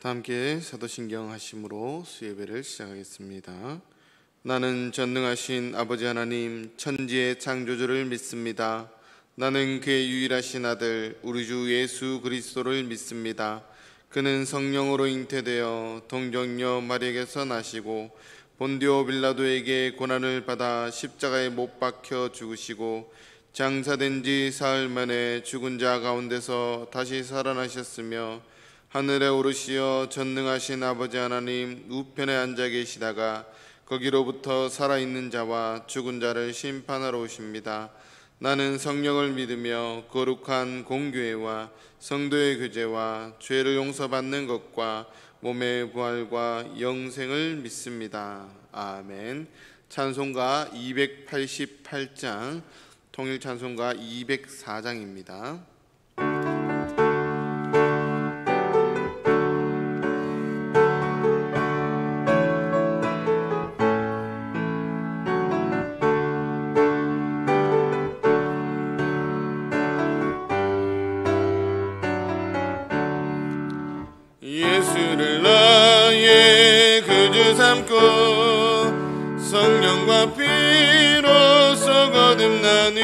다 함께 사도신경 하심으로 수예배를 시작하겠습니다. 나는 전능하신 아버지 하나님 천지의 창조주를 믿습니다. 나는 그의 유일하신 아들 우리 주 예수 그리스도를 믿습니다. 그는 성령으로 잉태되어 동정녀 마리아에게서 나시고 본디오 빌라도에게 고난을 받아 십자가에 못 박혀 죽으시고 장사된 지 사흘 만에 죽은 자 가운데서 다시 살아나셨으며 하늘에 오르시어 전능하신 아버지 하나님 우편에 앉아 계시다가 거기로부터 살아있는 자와 죽은 자를 심판하러 오십니다. 나는 성령을 믿으며 거룩한 공교회와 성도의 교제와 죄를 용서받는 것과 몸의 부활과 영생을 믿습니다. 아멘. 찬송가 288장, 통일 찬송가 204장입니다. 예수를 나의 구주 삼고 성령과 피로써 거듭나니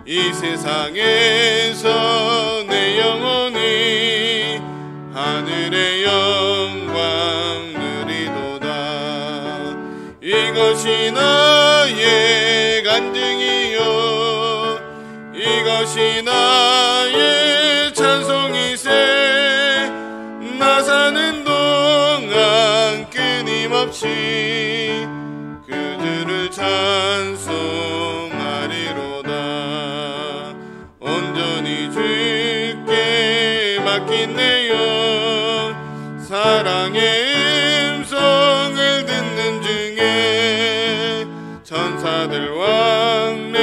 이 세상에서 내 영혼이 하늘의 영광 누리도다. 이것이 나의 간증이요 이것이 나의 찬송이세. 나 사는 동안 끊임없이 그 주를 찬송하리로다. 온전히 주께 맡긴 내 영 사랑의 음성을 듣는 중에 천사들 왕래하는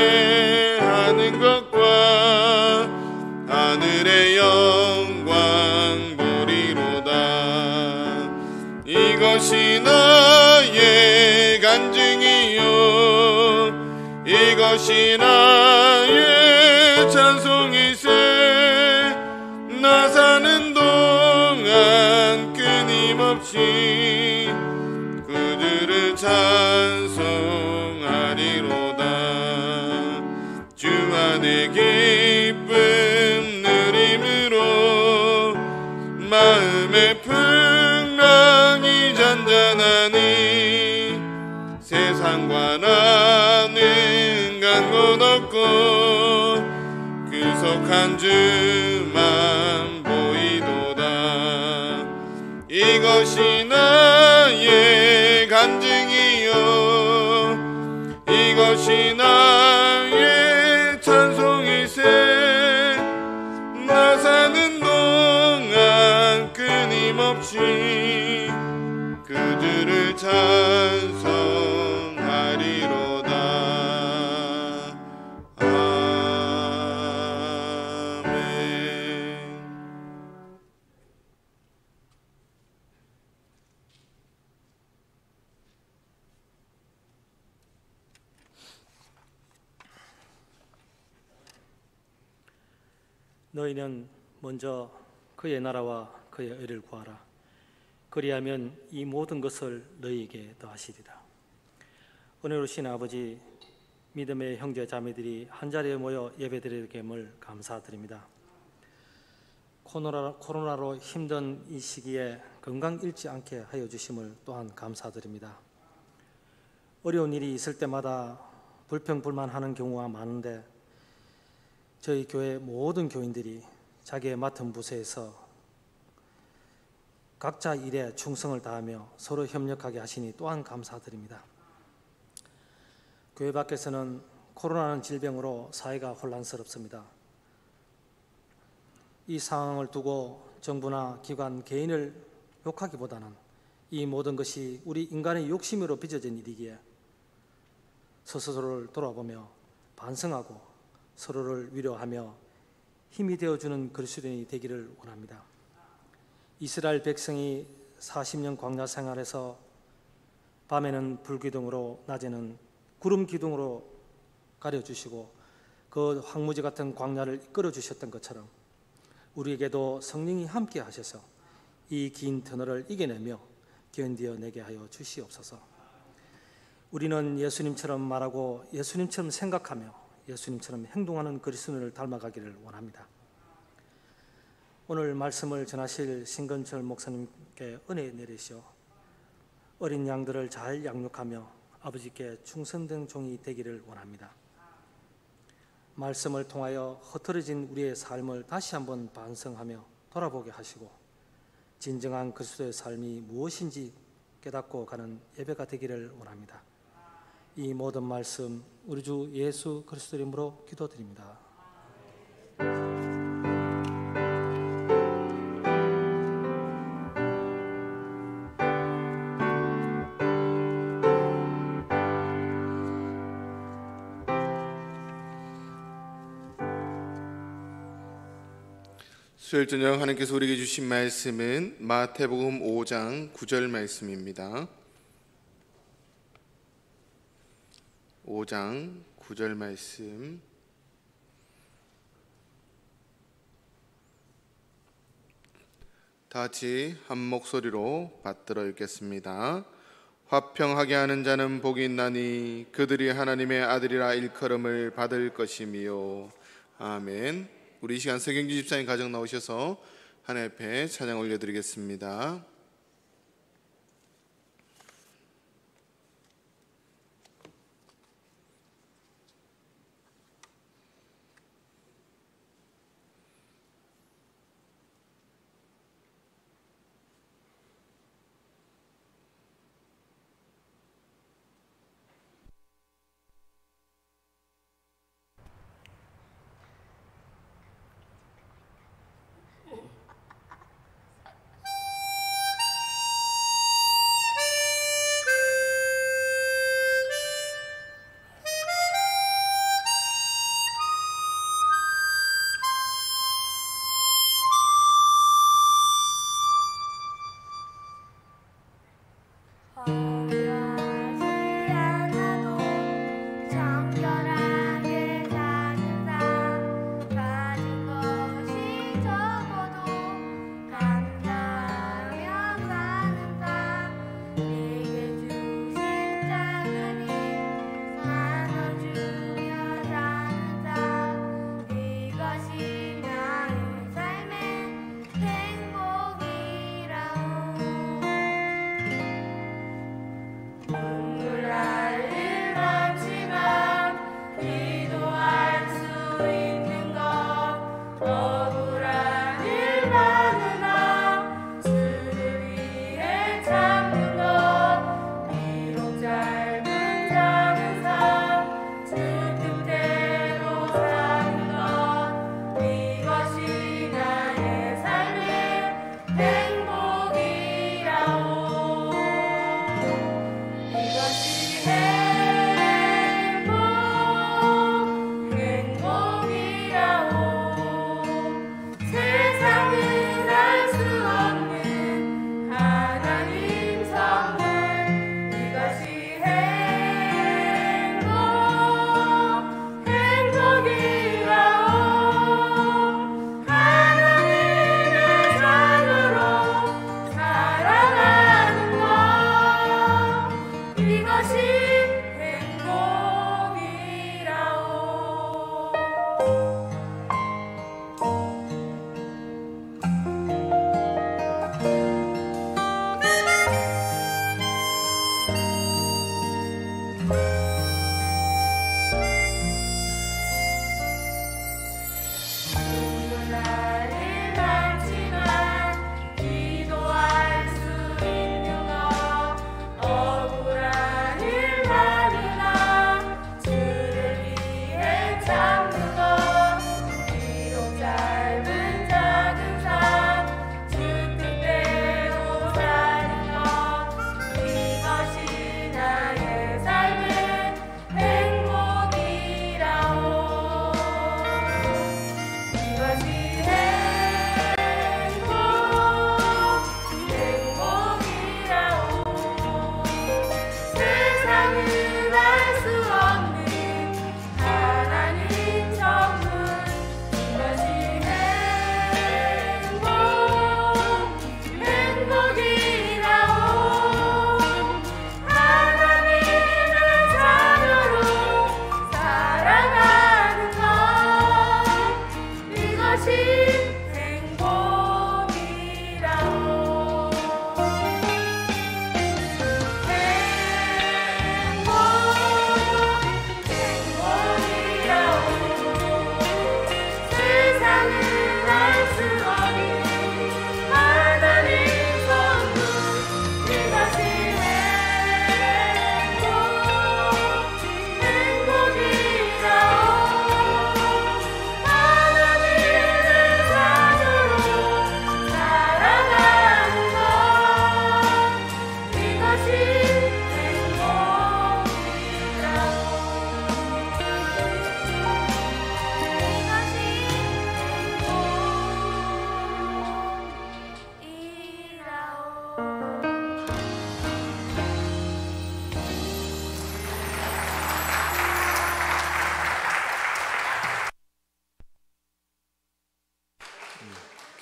것과 하늘의 영광 이것이 나의 간증이요 이것이 나의 찬송이세. 나 사는 동안 끊임없이 그 주를 찬송하리로다. 주 안의 기쁨 누림으로 마음의 잔잔하니 세상과 나는 간 곳 없고 구속한 주만 보이도다. 이것이 나의 간증이요 이것이 나의 찬송이세. 나 사는 동안 끊임없이 그 주를 찬송하리로다. 아멘. 너희는 먼저 그의 나라와 그의 의를 구하라. 그리하면 이 모든 것을 너희에게 더하시리라. 은혜로우신 아버지, 믿음의 형제 자매들이 한자리에 모여 예배드리게 됨을 감사드립니다. 코로나로 힘든 이 시기에 건강 잃지 않게 하여 주심을 또한 감사드립니다. 어려운 일이 있을 때마다 불평불만하는 경우가 많은데 저희 교회 모든 교인들이 자기의 맡은 부서에서 각자 일에 충성을 다하며 서로 협력하게 하시니 또한 감사드립니다. 교회 밖에서는 코로나는 질병으로 사회가 혼란스럽습니다. 이 상황을 두고 정부나 기관, 개인을 욕하기보다는 이 모든 것이 우리 인간의 욕심으로 빚어진 일이기에 스스로를 돌아보며 반성하고 서로를 위로하며 힘이 되어주는 그리스도인이 되기를 원합니다. 이스라엘 백성이 40년 광야 생활에서 밤에는 불기둥으로 낮에는 구름 기둥으로 가려주시고 그 황무지 같은 광야를 이끌어 주셨던 것처럼 우리에게도 성령이 함께 하셔서 이 긴 터널을 이겨내며 견뎌내게 하여 주시옵소서. 우리는 예수님처럼 말하고 예수님처럼 생각하며 예수님처럼 행동하는 그리스도인을 닮아가기를 원합니다. 오늘 말씀을 전하실 신건철 목사님께 은혜 내리시오 어린 양들을 잘 양육하며 아버지께 충성된 종이 되기를 원합니다. 말씀을 통하여 흐트러진 우리의 삶을 다시 한번 반성하며 돌아보게 하시고 진정한 그리스도의 삶이 무엇인지 깨닫고 가는 예배가 되기를 원합니다. 이 모든 말씀 우리 주 예수 그리스도 이름으로 기도드립니다. 수요일 저녁 하나님께서 우리에게 주신 말씀은 마태복음 5장 9절 말씀입니다. 5장 9절 말씀 다 같이 한 목소리로 받들어 읽겠습니다. 화평하게 하는 자는 복이 있나니 그들이 하나님의 아들이라 일컬음을 받을 것이미요. 아멘. 우리 이 시간 서경주 집사님 가정 나오셔서 하나님 앞에 찬양 올려드리겠습니다.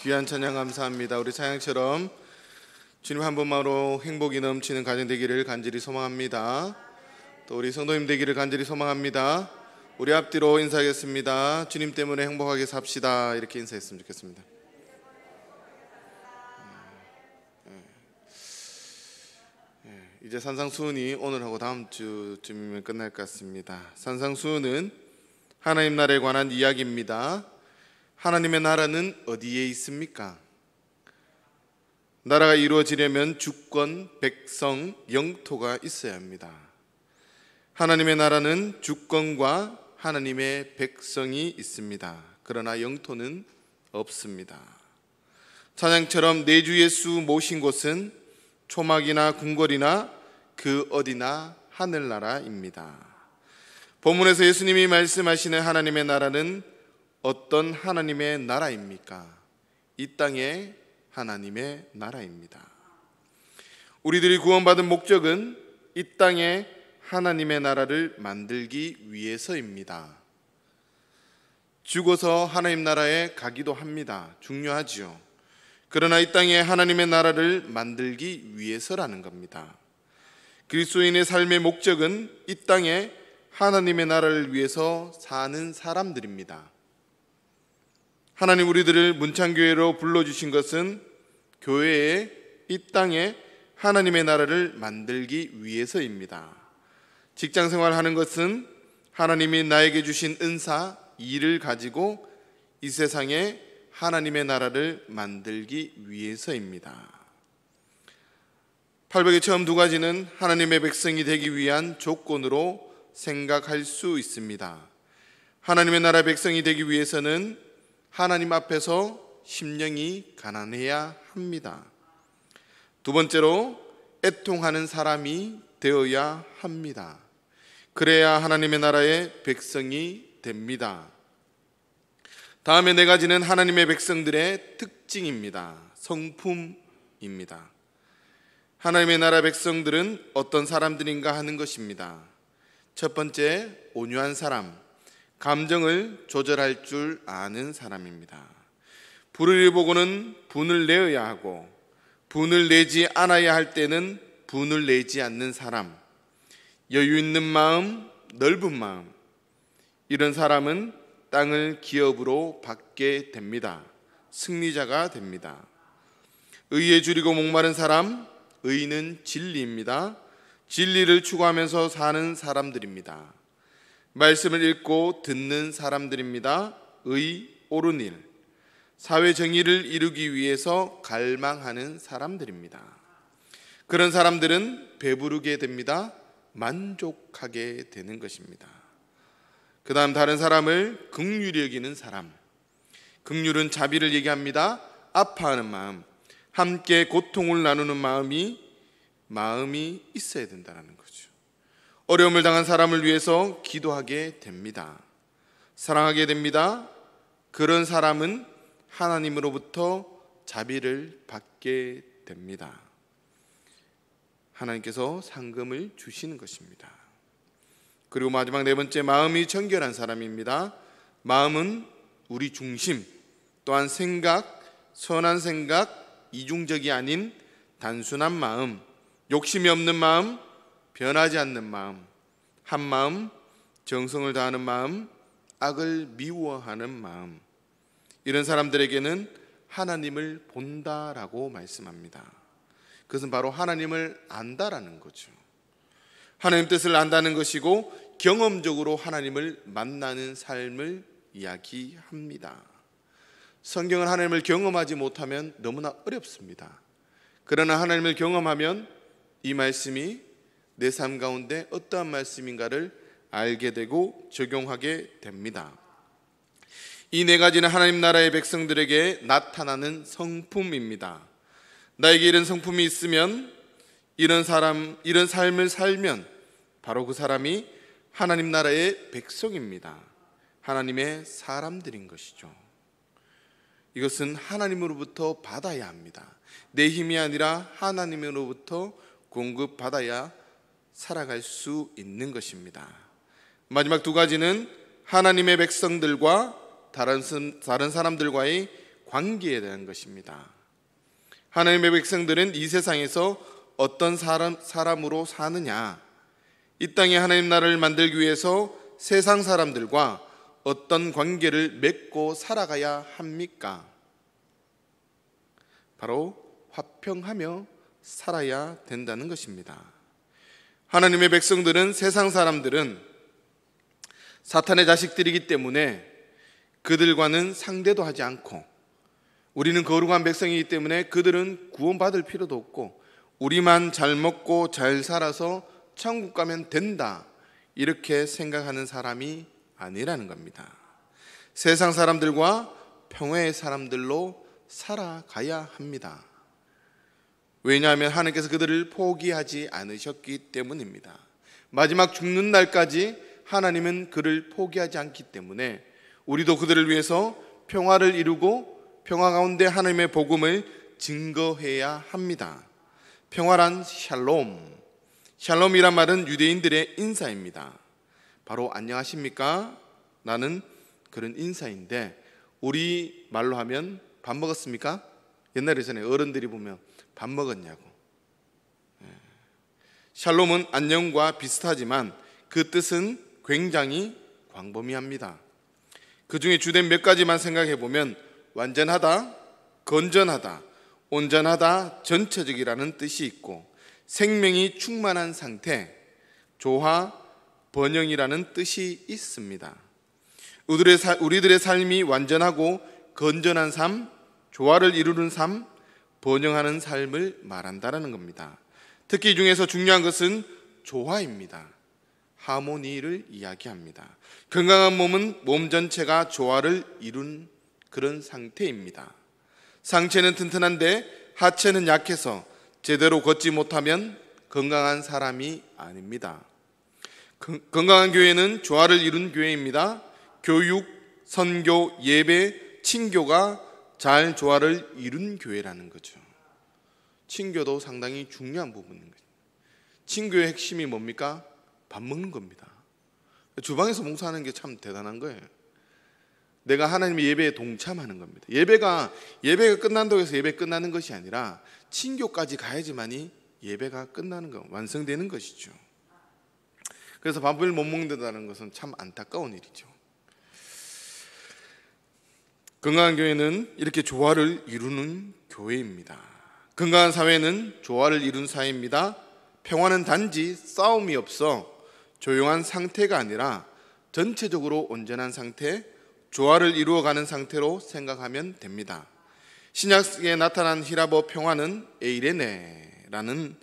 귀한 찬양 감사합니다. 우리 찬양처럼 주님 한 분만으로 행복이 넘치는 가정 되기를 간절히 소망합니다. 또 우리 성도님 되기를 간절히 소망합니다. 우리 앞뒤로 인사하겠습니다. 주님 때문에 행복하게 삽시다. 이렇게 인사했으면 좋겠습니다. 이제 산상수훈이 오늘하고 다음 주쯤이면 끝날 것 같습니다. 산상수훈은 하나님 나라에 관한 이야기입니다. 하나님의 나라는 어디에 있습니까? 나라가 이루어지려면 주권, 백성, 영토가 있어야 합니다. 하나님의 나라는 주권과 하나님의 백성이 있습니다. 그러나 영토는 없습니다. 찬양처럼 내 주 예수 모신 곳은 초막이나 궁궐이나 그 어디나 하늘나라입니다. 본문에서 예수님이 말씀하시는 하나님의 나라는 어떤 하나님의 나라입니까? 이 땅의 하나님의 나라입니다. 우리들이 구원받은 목적은 이 땅에 하나님의 나라를 만들기 위해서입니다. 죽어서 하나님 나라에 가기도 합니다. 중요하지요. 그러나 이 땅에 하나님의 나라를 만들기 위해서라는 겁니다. 그리스도인의 삶의 목적은 이 땅에 하나님의 나라를 위해서 사는 사람들입니다. 하나님 우리들을 문창교회로 불러주신 것은 교회에 이 땅에 하나님의 나라를 만들기 위해서입니다. 직장생활 하는 것은 하나님이 나에게 주신 은사, 일을 가지고 이 세상에 하나님의 나라를 만들기 위해서입니다. 팔복의 처음 두 가지는 하나님의 백성이 되기 위한 조건으로 생각할 수 있습니다. 하나님의 나라 백성이 되기 위해서는 하나님 앞에서 심령이 가난해야 합니다. 두 번째로 애통하는 사람이 되어야 합니다. 그래야 하나님의 나라의 백성이 됩니다. 다음에 네 가지는 하나님의 백성들의 특징입니다. 성품입니다. 하나님의 나라 백성들은 어떤 사람들인가 하는 것입니다. 첫 번째, 온유한 사람, 감정을 조절할 줄 아는 사람입니다. 불의를 보고는 분을 내어야 하고 분을 내지 않아야 할 때는 분을 내지 않는 사람, 여유 있는 마음, 넓은 마음, 이런 사람은 땅을 기업으로 받게 됩니다. 승리자가 됩니다. 의에 줄이고 목마른 사람, 의는 진리입니다. 진리를 추구하면서 사는 사람들입니다. 말씀을 읽고 듣는 사람들입니다. 의, 옳은 일, 사회 정의를 이루기 위해서 갈망하는 사람들입니다. 그런 사람들은 배부르게 됩니다. 만족하게 되는 것입니다. 그 다음 다른 사람을 긍휼히 여기는 사람, 긍휼은 자비를 얘기합니다. 아파하는 마음, 함께 고통을 나누는 마음이 있어야 된다는 거죠. 어려움을 당한 사람을 위해서 기도하게 됩니다. 사랑하게 됩니다. 그런 사람은 하나님으로부터 자비를 받게 됩니다. 하나님께서 상금을 주시는 것입니다. 그리고 마지막 네 번째, 마음이 정결한 사람입니다. 마음은 우리 중심, 또한 생각, 선한 생각, 이중적이 아닌 단순한 마음, 욕심이 없는 마음, 변하지 않는 마음, 한 마음, 정성을 다하는 마음, 악을 미워하는 마음, 이런 사람들에게는 하나님을 본다라고 말씀합니다. 그것은 바로 하나님을 안다라는 거죠. 하나님 뜻을 안다는 것이고 경험적으로 하나님을 만나는 삶을 이야기합니다. 성경은 하나님을 경험하지 못하면 너무나 어렵습니다. 그러나 하나님을 경험하면 이 말씀이 내 삶 가운데 어떠한 말씀인가를 알게 되고 적용하게 됩니다. 이 네 가지는 하나님 나라의 백성들에게 나타나는 성품입니다. 나에게 이런 성품이 있으면, 이런 삶을 살면 바로 그 사람이 하나님 나라의 백성입니다. 하나님의 사람들인 것이죠. 이것은 하나님으로부터 받아야 합니다. 내 힘이 아니라 하나님으로부터 공급받아야 살아갈 수 있는 것입니다. 마지막 두 가지는 하나님의 백성들과 다른 사람들과의 관계에 대한 것입니다. 하나님의 백성들은 이 세상에서 어떤 사람으로 사느냐, 이 땅에 하나님 나라를 만들기 위해서 세상 사람들과 어떤 관계를 맺고 살아가야 합니까? 바로 화평하며 살아야 된다는 것입니다. 하나님의 백성들은, 세상 사람들은 사탄의 자식들이기 때문에 그들과는 상대도 하지 않고, 우리는 거룩한 백성이기 때문에 그들은 구원받을 필요도 없고 우리만 잘 먹고 잘 살아서 천국 가면 된다, 이렇게 생각하는 사람이 아니라는 겁니다. 세상 사람들과 평화의 사람들로 살아가야 합니다. 왜냐하면 하나님께서 그들을 포기하지 않으셨기 때문입니다. 마지막 죽는 날까지 하나님은 그를 포기하지 않기 때문에 우리도 그들을 위해서 평화를 이루고 평화 가운데 하나님의 복음을 증거해야 합니다. 평화란 샬롬, 샬롬이란 말은 유대인들의 인사입니다. 바로 안녕하십니까? 나는 그런 인사인데, 우리 말로 하면 밥 먹었습니까? 옛날에 전에 어른들이 보면 밥 먹었냐고. 샬롬은 안녕과 비슷하지만 그 뜻은 굉장히 광범위합니다. 그 중에 주된 몇 가지만 생각해 보면 완전하다, 건전하다, 온전하다, 전체적이라는 뜻이 있고, 생명이 충만한 상태, 조화, 번영이라는 뜻이 있습니다. 우리들의 삶이 완전하고 건전한 삶, 조화를 이루는 삶, 번영하는 삶을 말한다는 겁니다. 특히 이 중에서 중요한 것은 조화입니다. 하모니를 이야기합니다. 건강한 몸은 몸 전체가 조화를 이룬 그런 상태입니다. 상체는 튼튼한데 하체는 약해서 제대로 걷지 못하면 건강한 사람이 아닙니다. 건강한 교회는 조화를 이룬 교회입니다. 교육, 선교, 예배, 친교가 잘 조화를 이룬 교회라는 거죠. 친교도 상당히 중요한 부분인 거죠. 친교의 핵심이 뭡니까? 밥 먹는 겁니다. 주방에서 봉사하는 게 참 대단한 거예요. 내가 하나님의 예배에 동참하는 겁니다. 예배가 끝난다고 해서 예배 끝나는 것이 아니라 친교까지 가야지만이 예배가 끝나는 거, 완성되는 것이죠. 그래서 밥을 못 먹는다는 것은 참 안타까운 일이죠. 건강한 교회는 이렇게 조화를 이루는 교회입니다. 건강한 사회는 조화를 이룬 사회입니다. 평화는 단지 싸움이 없어 조용한 상태가 아니라 전체적으로 온전한 상태, 조화를 이루어가는 상태로 생각하면 됩니다. 신약에 나타난 히라보 평화는 에이레네라는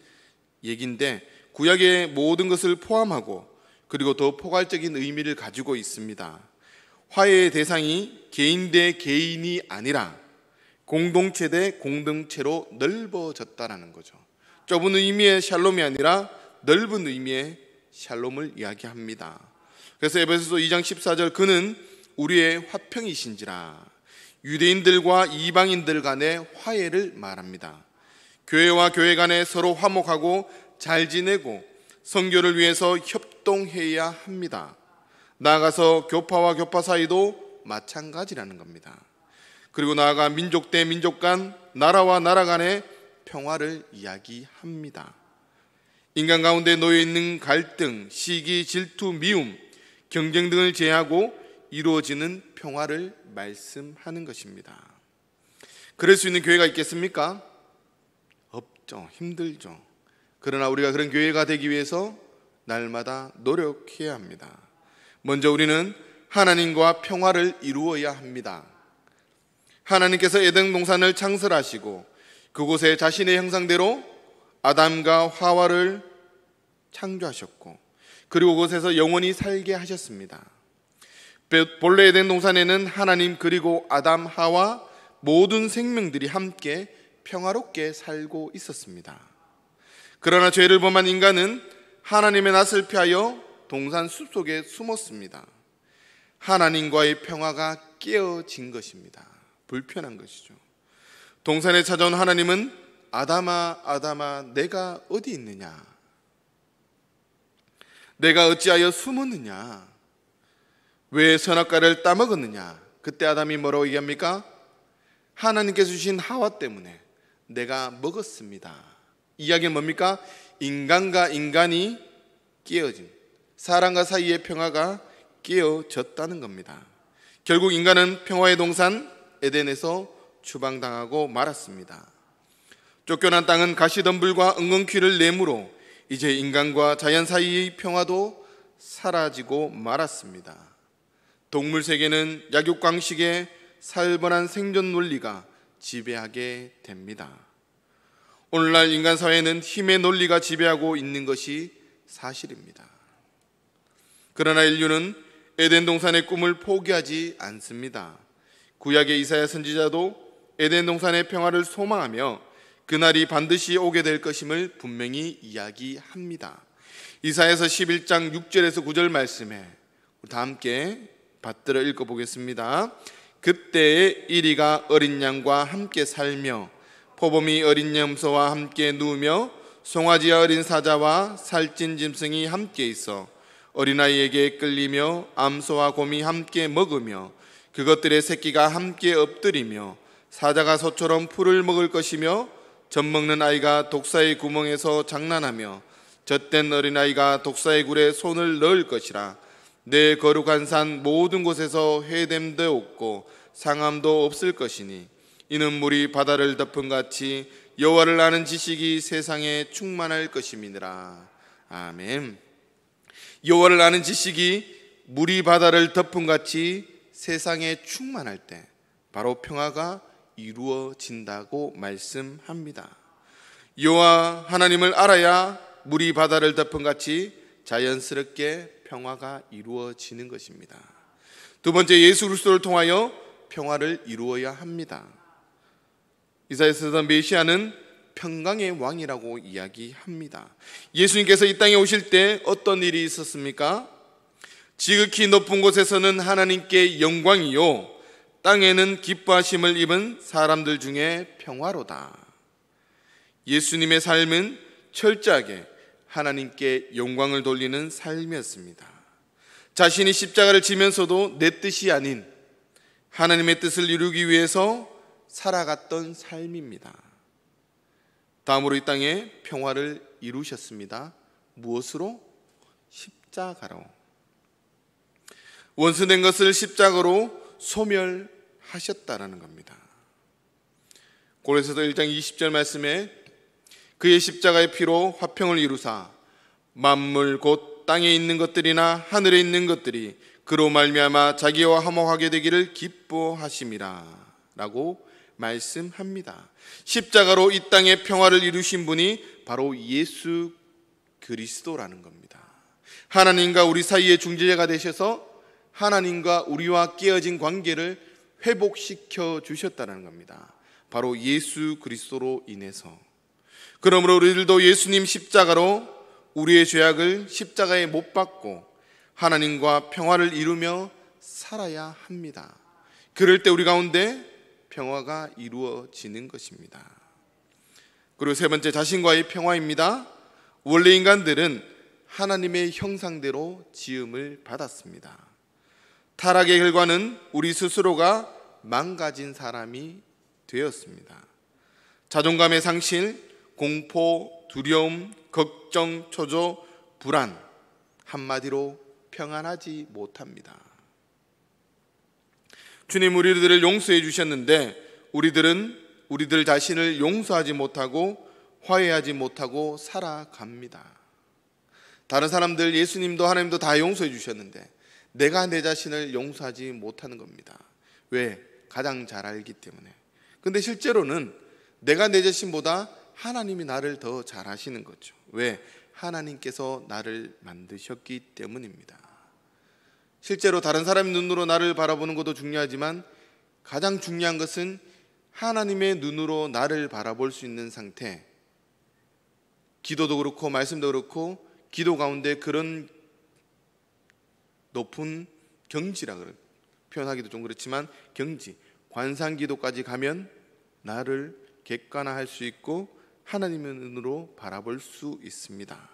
얘기인데, 구약의 모든 것을 포함하고 그리고 더 포괄적인 의미를 가지고 있습니다. 화해의 대상이 개인 대 개인이 아니라 공동체 대 공동체로 넓어졌다는 거죠. 좁은 의미의 샬롬이 아니라 넓은 의미의 샬롬을 이야기합니다. 그래서 에베소서 2장 14절, 그는 우리의 화평이신지라, 유대인들과 이방인들 간의 화해를 말합니다. 교회와 교회 간에 서로 화목하고 잘 지내고 선교를 위해서 협동해야 합니다. 나아가서 교파와 교파 사이도 마찬가지라는 겁니다. 그리고 나아가 민족 대 민족 간, 나라와 나라 간의 평화를 이야기합니다. 인간 가운데 놓여있는 갈등, 시기, 질투, 미움, 경쟁 등을 제하고 이루어지는 평화를 말씀하는 것입니다. 그럴 수 있는 교회가 있겠습니까? 없죠. 힘들죠. 그러나 우리가 그런 교회가 되기 위해서 날마다 노력해야 합니다. 먼저 우리는 하나님과 평화를 이루어야 합니다. 하나님께서 에덴 동산을 창설하시고 그곳에 자신의 형상대로 아담과 하와를 창조하셨고, 그리고 그곳에서 영원히 살게 하셨습니다. 본래 에덴 동산에는 하나님 그리고 아담, 하와 모든 생명들이 함께 평화롭게 살고 있었습니다. 그러나 죄를 범한 인간은 하나님의 낯을 피하여 동산 숲속에 숨었습니다. 하나님과의 평화가 깨어진 것입니다. 불편한 것이죠. 동산에 찾아온 하나님은 아담아, 아담아, 내가 어디 있느냐? 내가 어찌하여 숨었느냐? 왜 선악과를 따먹었느냐? 그때 아담이 뭐라고 얘기합니까? 하나님께서 주신 하와 때문에 내가 먹었습니다. 이야기는 뭡니까? 인간과 인간이 깨어진, 사람과 사이의 평화가 깨어졌다는 겁니다. 결국 인간은 평화의 동산 에덴에서 추방당하고 말았습니다. 쫓겨난 땅은 가시덤불과 엉겅퀴를 내므로 이제 인간과 자연 사이의 평화도 사라지고 말았습니다. 동물 세계는 약육강식의 살벌한 생존 논리가 지배하게 됩니다. 오늘날 인간 사회는 힘의 논리가 지배하고 있는 것이 사실입니다. 그러나 인류는 에덴 동산의 꿈을 포기하지 않습니다. 구약의 이사야 선지자도 에덴 동산의 평화를 소망하며 그날이 반드시 오게 될 것임을 분명히 이야기합니다. 이사야서 11장 6절에서 9절 말씀에 다 함께 받들어 읽어보겠습니다. 그때에 이리가 어린 양과 함께 살며 포범이 어린 염소와 함께 누우며 송아지와 어린 사자와 살찐 짐승이 함께 있어 어린아이에게 끌리며 암소와 곰이 함께 먹으며 그것들의 새끼가 함께 엎드리며 사자가 소처럼 풀을 먹을 것이며 젖먹는 아이가 독사의 구멍에서 장난하며 젖된 어린아이가 독사의 굴에 손을 넣을 것이라. 내 거룩한 산 모든 곳에서 해됨도 없고 상함도 없을 것이니 이는 물이 바다를 덮은 같이 여호와를 아는 지식이 세상에 충만할 것임이니라. 아멘. 여호와를 아는 지식이 물이 바다를 덮은 같이 세상에 충만할 때 바로 평화가 이루어진다고 말씀합니다. 여호와 하나님을 알아야 물이 바다를 덮은 같이 자연스럽게 평화가 이루어지는 것입니다. 두 번째, 예수 그리스도를 통하여 평화를 이루어야 합니다. 이사야서에서 메시아는 평강의 왕이라고 이야기합니다. 예수님께서 이 땅에 오실 때 어떤 일이 있었습니까? 지극히 높은 곳에서는 하나님께 영광이요 땅에는 기뻐하심을 입은 사람들 중에 평화로다. 예수님의 삶은 철저하게 하나님께 영광을 돌리는 삶이었습니다. 자신이 십자가를 지면서도 내 뜻이 아닌 하나님의 뜻을 이루기 위해서 살아갔던 삶입니다. 다음으로 이 땅에 평화를 이루셨습니다. 무엇으로? 십자가로. 원수된 것을 십자가로 소멸하셨다라는 겁니다. 고린도서 1장 20절 말씀에 그의 십자가의 피로 화평을 이루사 만물 곧 땅에 있는 것들이나 하늘에 있는 것들이 그로 말미암아 자기와 화목하게 되기를 기뻐하심이라 라고 말씀합니다. 십자가로 이 땅에 평화를 이루신 분이 바로 예수 그리스도라는 겁니다. 하나님과 우리 사이의 중재자가 되셔서 하나님과 우리와 깨어진 관계를 회복시켜 주셨다는 겁니다. 바로 예수 그리스도로 인해서. 그러므로 우리들도 예수님 십자가로 우리의 죄악을 십자가에 못 박고 하나님과 평화를 이루며 살아야 합니다. 그럴 때 우리 가운데 평화가 이루어지는 것입니다. 그리고 세 번째, 자신과의 평화입니다. 원래 인간들은 하나님의 형상대로 지음을 받았습니다. 타락의 결과는 우리 스스로가 망가진 사람이 되었습니다. 자존감의 상실, 공포, 두려움, 걱정, 초조, 불안, 한마디로 평안하지 못합니다. 주님 우리들을 용서해 주셨는데 우리들 자신을 용서하지 못하고 화해하지 못하고 살아갑니다. 다른 사람들, 예수님도 하나님도 다 용서해 주셨는데 내가 내 자신을 용서하지 못하는 겁니다. 왜? 가장 잘 알기 때문에. 근데 실제로는 내가 내 자신보다 하나님이 나를 더 잘 아시는 거죠. 왜? 하나님께서 나를 만드셨기 때문입니다. 실제로 다른 사람의 눈으로 나를 바라보는 것도 중요하지만 가장 중요한 것은 하나님의 눈으로 나를 바라볼 수 있는 상태. 기도도 그렇고 말씀도 그렇고 기도 가운데 그런 높은 경지라 표현하기도 좀 그렇지만 경지, 관상기도까지 가면 나를 객관화할 수 있고 하나님의 눈으로 바라볼 수 있습니다.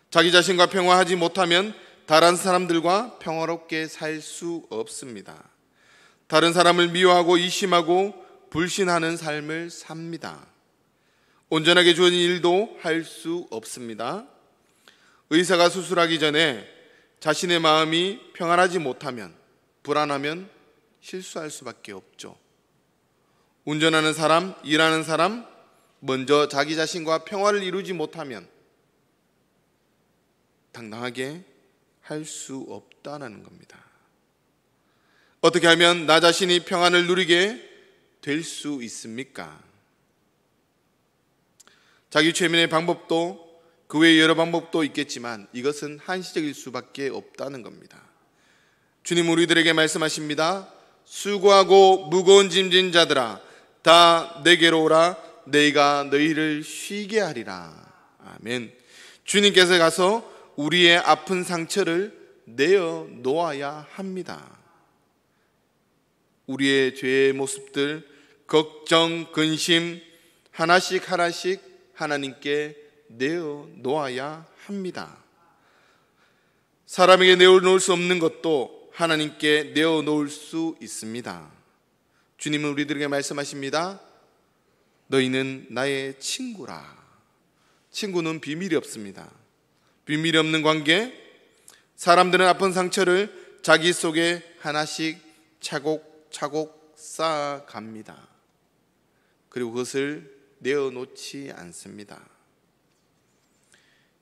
자기 자신과 평화하지 못하면 다른 사람들과 평화롭게 살 수 없습니다. 다른 사람을 미워하고 의심하고 불신하는 삶을 삽니다. 온전하게 주어진 일도 할 수 없습니다. 의사가 수술하기 전에 자신의 마음이 평안하지 못하면, 불안하면 실수할 수밖에 없죠. 운전하는 사람, 일하는 사람, 먼저 자기 자신과 평화를 이루지 못하면 당당하게 할 수 없다는 겁니다. 어떻게 하면 나 자신이 평안을 누리게 될 수 있습니까? 자기 최면의 방법도 그 외에 여러 방법도 있겠지만 이것은 한시적일 수밖에 없다는 겁니다. 주님 우리들에게 말씀하십니다. 수고하고 무거운 짐진 자들아 다 내게로 오라 내가 너희를 쉬게 하리라. 아멘. 주님께서 가서 우리의 아픈 상처를 내어 놓아야 합니다. 우리의 죄의 모습들, 걱정, 근심 하나씩 하나님께 내어 놓아야 합니다. 사람에게 내어놓을 수 없는 것도 하나님께 내어놓을 수 있습니다. 주님은 우리들에게 말씀하십니다. 너희는 나의 친구라. 친구는 비밀이 없습니다. 비밀이 없는 관계, 사람들은 아픈 상처를 자기 속에 하나씩 차곡차곡 쌓아갑니다. 그리고 그것을 내어놓지 않습니다.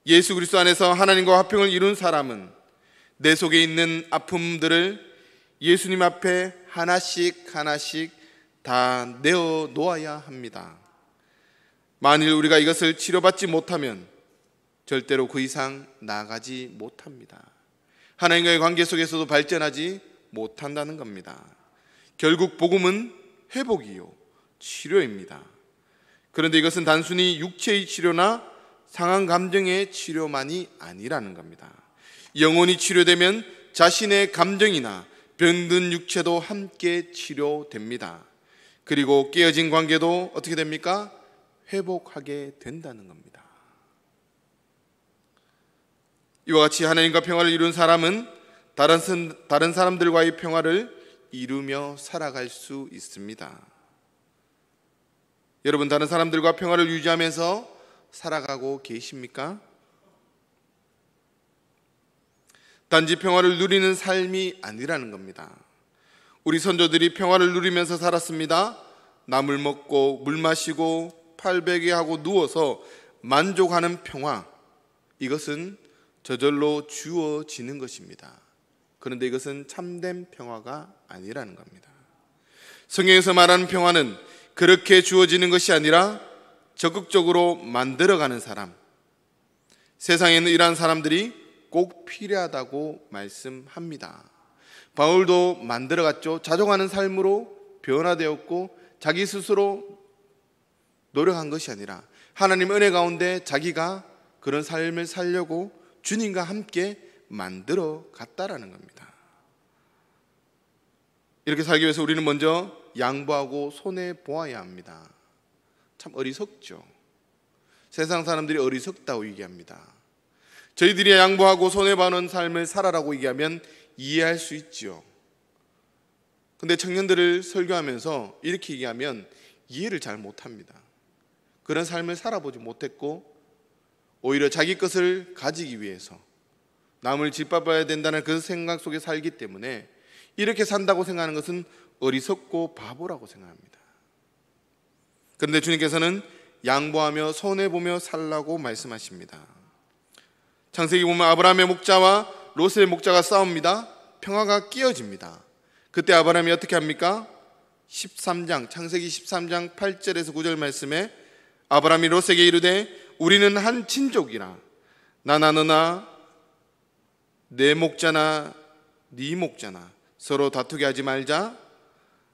예수 그리스도 안에서 하나님과 화평을 이룬 사람은 내 속에 있는 아픔들을 예수님 앞에 하나씩 다 내어놓아야 합니다. 만일 우리가 이것을 치료받지 못하면 절대로 그 이상 나아가지 못합니다. 하나님과의 관계 속에서도 발전하지 못한다는 겁니다. 결국 복음은 회복이요 치료입니다. 그런데 이것은 단순히 육체의 치료나 상한 감정의 치료만이 아니라는 겁니다. 영혼이 치료되면 자신의 감정이나 병든 육체도 함께 치료됩니다. 그리고 깨어진 관계도 어떻게 됩니까? 회복하게 된다는 겁니다. 이와 같이 하나님과 평화를 이룬 사람은 다른 사람들과의 평화를 이루며 살아갈 수 있습니다. 여러분, 다른 사람들과 평화를 유지하면서 살아가고 계십니까? 단지 평화를 누리는 삶이 아니라는 겁니다. 우리 선조들이 평화를 누리면서 살았습니다. 나물 먹고 물 마시고 팔베개하고 누워서 만족하는 평화, 이것은 저절로 주어지는 것입니다. 그런데 이것은 참된 평화가 아니라는 겁니다. 성경에서 말하는 평화는 그렇게 주어지는 것이 아니라 적극적으로 만들어가는 사람, 세상에는 이러한 사람들이 꼭 필요하다고 말씀합니다. 바울도 만들어갔죠. 자족하는 삶으로 변화되었고 자기 스스로 노력한 것이 아니라 하나님 은혜 가운데 자기가 그런 삶을 살려고 주님과 함께 만들어 갔다라는 겁니다. 이렇게 살기 위해서 우리는 먼저 양보하고 손해보아야 합니다. 참 어리석죠. 세상 사람들이 어리석다고 얘기합니다. 저희들이 양보하고 손해보는 삶을 살아라고 얘기하면 이해할 수 있죠. 근데 청년들을 설교하면서 이렇게 얘기하면 이해를 잘 못합니다. 그런 삶을 살아보지 못했고 오히려 자기 것을 가지기 위해서 남을 짓밟아야 된다는 그 생각 속에 살기 때문에 이렇게 산다고 생각하는 것은 어리석고 바보라고 생각합니다. 그런데 주님께서는 양보하며 손해보며 살라고 말씀하십니다. 창세기 보면 아브라함의 목자와 롯의 목자가 싸웁니다. 평화가 끼어집니다. 그때 아브라함이 어떻게 합니까? 창세기 13장 8절에서 9절 말씀에 아브라함이 롯에게 이르되 우리는 한 친족이라 나나 너나 내 목자나 네 목자나 서로 다투게 하지 말자.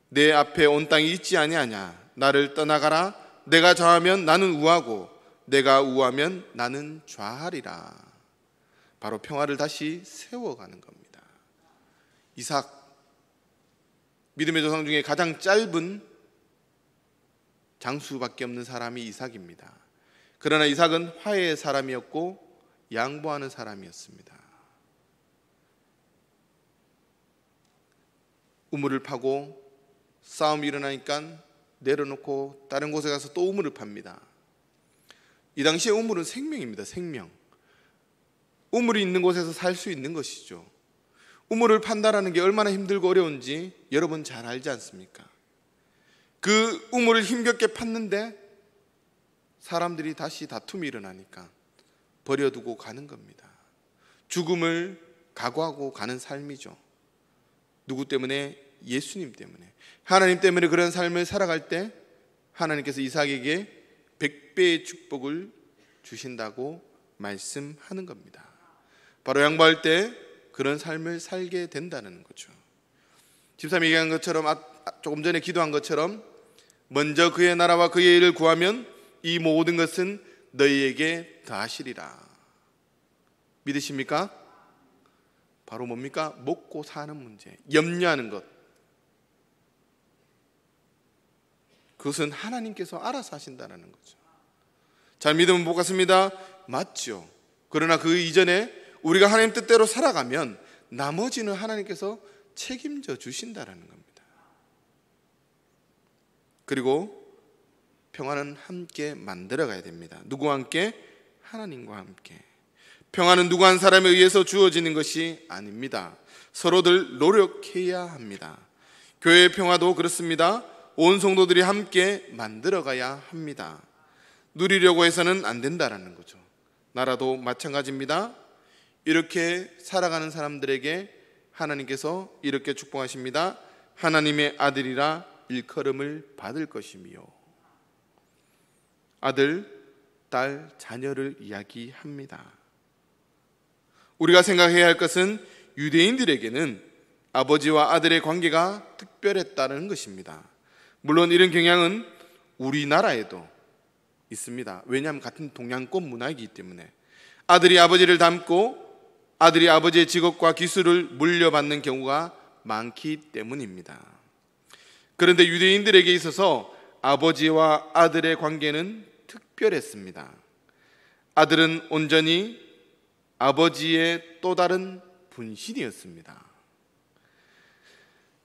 내 앞에 온 땅이 있지 아니하냐. 나를 떠나가라. 내가 좌하면 나는 우하고 내가 우하면 나는 좌하리라. 바로 평화를 다시 세워가는 겁니다. 이삭, 믿음의 조상 중에 가장 짧은 장수밖에 없는 사람이 이삭입니다. 그러나 이삭은 화해의 사람이었고 양보하는 사람이었습니다. 우물을 파고 싸움이 일어나니까 내려놓고 다른 곳에 가서 또 우물을 팝니다. 이 당시에 우물은 생명입니다. 생명. 우물이 있는 곳에서 살 수 있는 것이죠. 우물을 판다라는 게 얼마나 힘들고 어려운지 여러분 잘 알지 않습니까? 그 우물을 힘겹게 팠는데 사람들이 다시 다툼이 일어나니까 버려두고 가는 겁니다. 죽음을 각오하고 가는 삶이죠. 누구 때문에? 예수님 때문에. 하나님 때문에 그런 삶을 살아갈 때 하나님께서 이삭에게 100배의 축복을 주신다고 말씀하는 겁니다. 바로 양보할 때 그런 삶을 살게 된다는 거죠. 집사님이 얘기한 것처럼, 조금 전에 기도한 것처럼, 먼저 그의 나라와 그의 일을 구하면 이 모든 것은 너희에게 더하시리라. 믿으십니까? 바로 뭡니까? 먹고 사는 문제, 염려하는 것. 그것은 하나님께서 알아서 하신다는 거죠. 잘 믿으면 못 같습니다. 맞죠. 그러나 그 이전에 우리가 하나님 뜻대로 살아가면 나머지는 하나님께서 책임져 주신다는 겁니다. 그리고 평화는 함께 만들어 가야 됩니다. 누구와 함께? 하나님과 함께. 평화는 누구 한 사람에 의해서 주어지는 것이 아닙니다. 서로들 노력해야 합니다. 교회의 평화도 그렇습니다. 온 성도들이 함께 만들어 가야 합니다. 누리려고 해서는 안 된다라는 거죠. 나라도 마찬가지입니다. 이렇게 살아가는 사람들에게 하나님께서 이렇게 축복하십니다. 하나님의 아들이라 일컬음을 받을 것이며. 아들, 딸, 자녀를 이야기합니다. 우리가 생각해야 할 것은 유대인들에게는 아버지와 아들의 관계가 특별했다는 것입니다. 물론 이런 경향은 우리나라에도 있습니다. 왜냐하면 같은 동양권 문화이기 때문에 아들이 아버지를 닮고 아들이 아버지의 직업과 기술을 물려받는 경우가 많기 때문입니다. 그런데 유대인들에게 있어서 아버지와 아들의 관계는 특별했습니다. 아들은 온전히 아버지의 또 다른 분신이었습니다.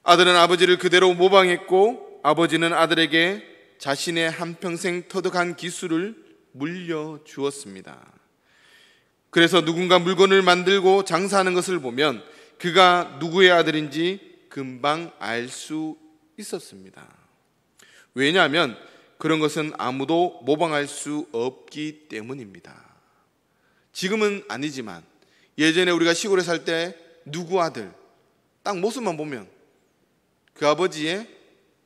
아들은 아버지를 그대로 모방했고 아버지는 아들에게 자신의 한평생 터득한 기술을 물려주었습니다. 그래서 누군가 물건을 만들고 장사하는 것을 보면 그가 누구의 아들인지 금방 알 수 있었습니다. 왜냐하면 그런 것은 아무도 모방할 수 없기 때문입니다. 지금은 아니지만 예전에 우리가 시골에 살 때 누구 아들 딱 모습만 보면 그 아버지의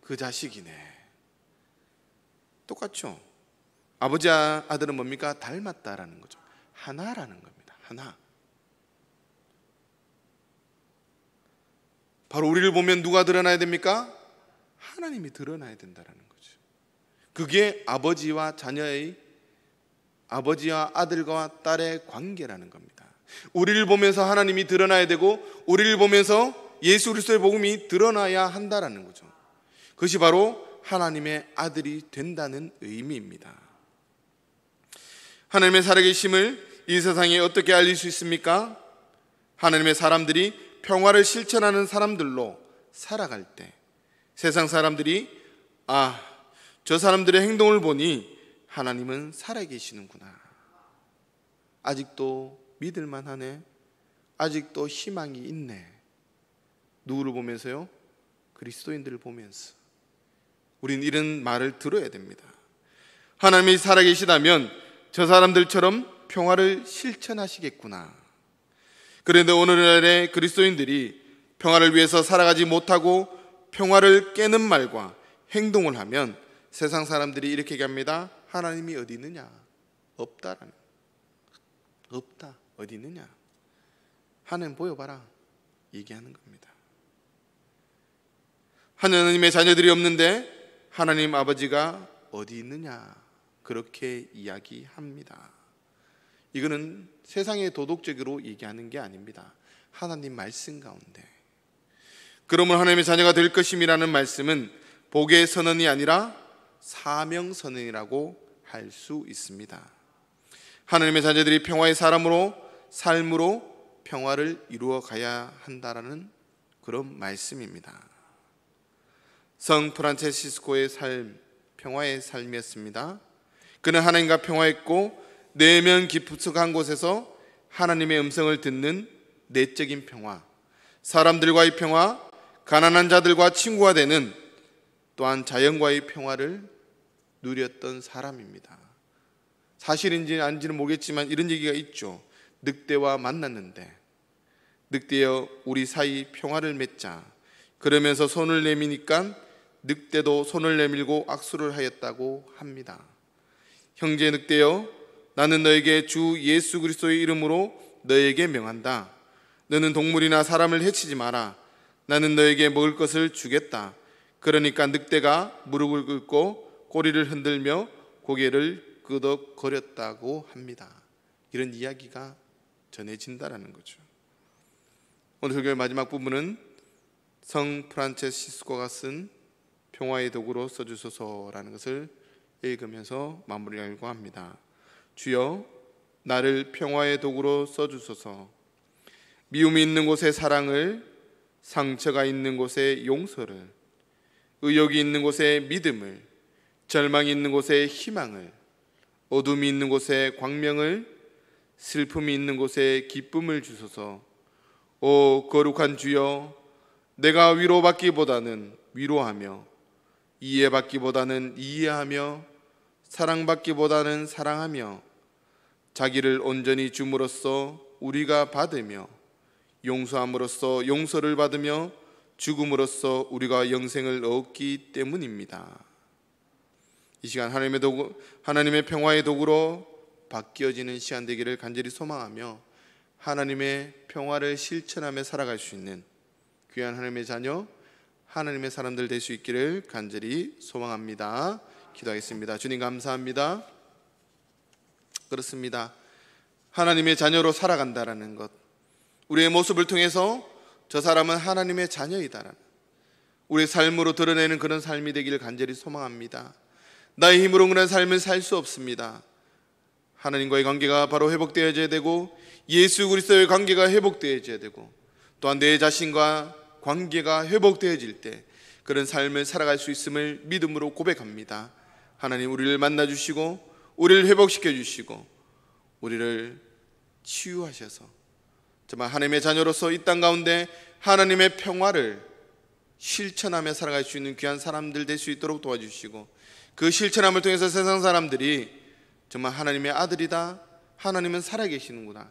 그 자식이네. 똑같죠. 아버지 아들은 뭡니까? 닮았다라는 거죠. 하나라는 겁니다. 하나. 바로 우리를 보면 누가 드러나야 됩니까? 하나님이 드러나야 된다는 거죠. 그게 아버지와 자녀의, 아버지와 아들과 딸의 관계라는 겁니다. 우리를 보면서 하나님이 드러나야 되고 우리를 보면서 예수 그리스도의 복음이 드러나야 한다라는 거죠. 그것이 바로 하나님의 아들이 된다는 의미입니다. 하나님의 살아계심을 이 세상에 어떻게 알릴 수 있습니까? 하나님의 사람들이 평화를 실천하는 사람들로 살아갈 때 세상 사람들이 저 사람들의 행동을 보니 하나님은 살아계시는구나. 아직도 믿을만하네. 아직도 희망이 있네. 누구를 보면서요? 그리스도인들을 보면서. 우린 이런 말을 들어야 됩니다. 하나님이 살아계시다면 저 사람들처럼 평화를 실천하시겠구나. 그런데 오늘날의 그리스도인들이 평화를 위해서 살아가지 못하고 평화를 깨는 말과 행동을 하면 세상 사람들이 이렇게 얘기합니다. 하나님이 어디 있느냐? 없다라는. 없다. 어디 있느냐? 하나님 보여봐라. 얘기하는 겁니다. 하나님의 자녀들이 없는데 하나님 아버지가 어디 있느냐? 그렇게 이야기합니다. 이거는 세상의 도덕적으로 얘기하는 게 아닙니다. 하나님 말씀 가운데. 그러면 하나님의 자녀가 될 것임이라는 말씀은 복의 선언이 아니라 사명 선언이라고 할 수 있습니다. 하나님의 자녀들이 평화의 사람으로 삶으로 평화를 이루어 가야 한다라는 그런 말씀입니다. 성 프란체시스코의 삶, 평화의 삶이었습니다. 그는 하나님과 평화했고 내면 깊숙한 곳에서 하나님의 음성을 듣는 내적인 평화, 사람들과의 평화, 가난한 자들과 친구가 되는 또한 자연과의 평화를 누렸던 사람입니다. 사실인지 아닌지는 모르겠지만 이런 얘기가 있죠. 늑대와 만났는데 늑대여 우리 사이 평화를 맺자. 그러면서 손을 내미니까 늑대도 손을 내밀고 악수를 하였다고 합니다. 형제 늑대여, 나는 너에게 주 예수 그리스도의 이름으로 너에게 명한다. 너는 동물이나 사람을 해치지 마라. 나는 너에게 먹을 것을 주겠다. 그러니까 늑대가 무릎을 꿇고 꼬리를 흔들며 고개를 끄덕거렸다고 합니다. 이런 이야기가 전해진다라는 거죠. 오늘 설교의 마지막 부분은 성 프란체시스코가 쓴 평화의 도구로 써주소서라는 것을 읽으면서 마무리하려고 합니다. 주여, 나를 평화의 도구로 써주소서. 미움이 있는 곳에 사랑을, 상처가 있는 곳에 용서를, 의욕이 있는 곳에 믿음을, 절망이 있는 곳에 희망을, 어둠이 있는 곳에 광명을, 슬픔이 있는 곳에 기쁨을 주소서. 오 거룩한 주여, 내가 위로받기보다는 위로하며, 이해받기보다는 이해하며, 사랑받기보다는 사랑하며, 자기를 온전히 줌으로써 우리가 받으며, 용서함으로써 용서를 받으며, 죽음으로써 우리가 영생을 얻기 때문입니다. 이 시간 하나님의 평화의 도구로 바뀌어지는 시간 되기를 간절히 소망하며 하나님의 평화를 실천하며 살아갈 수 있는 귀한 하나님의 자녀, 하나님의 사람들 될 수 있기를 간절히 소망합니다. 기도하겠습니다. 주님 감사합니다. 그렇습니다. 하나님의 자녀로 살아간다라는 것, 우리의 모습을 통해서 저 사람은 하나님의 자녀이다라는 우리의 삶으로 드러내는 그런 삶이 되기를 간절히 소망합니다. 나의 힘으로 그런 삶을 살 수 없습니다. 하나님과의 관계가 바로 회복되어져야 되고 예수 그리스도의 관계가 회복되어져야 되고 또한 내 자신과 관계가 회복되어질 때 그런 삶을 살아갈 수 있음을 믿음으로 고백합니다. 하나님, 우리를 만나주시고 우리를 회복시켜 주시고 우리를 치유하셔서 정말 하나님의 자녀로서 이 땅 가운데 하나님의 평화를 실천하며 살아갈 수 있는 귀한 사람들 될 수 있도록 도와주시고 그 실천함을 통해서 세상 사람들이 정말 하나님의 아들이다, 하나님은 살아계시는구나,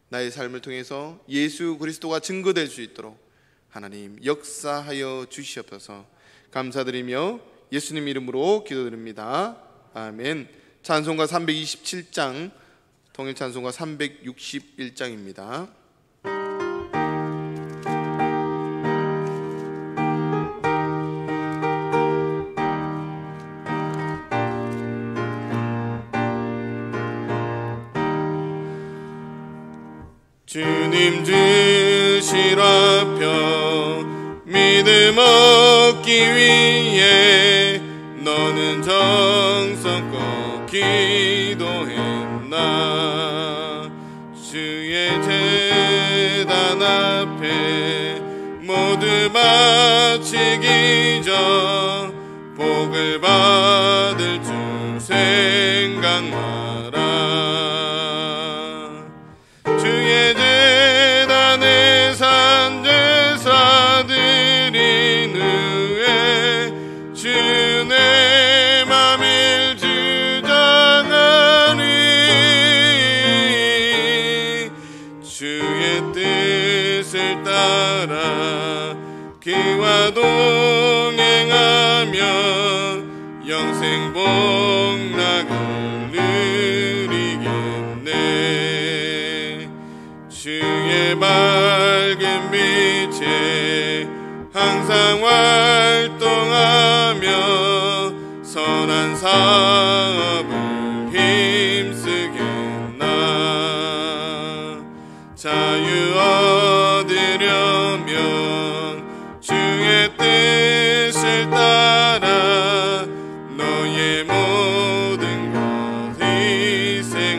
나의 삶을 통해서 예수 그리스도가 증거될 수 있도록 하나님 역사하여 주시옵소서. 감사드리며 예수님 이름으로 기도드립니다. 아멘. 찬송가 327장, 통일 찬송가 361장입니다. 주님 주실 화평 믿음 얻기 위해 너는 정성껏 기도했나. 주의 제단 앞에 모두 바치기 전 복을 받을 줄 생각마라. 주의 제단에 산 제사 드린 후에 주 내 맘을 주장하니 주의 뜻을 따라 그와 동행하며 영생 복락을 누리겠네. 주의 밝은 빛에 항상 활동하며 선한 사업을 힘쓰겠나. 자유 얻으려면 주의 뜻을 따라 너의 모든 것 희생하라.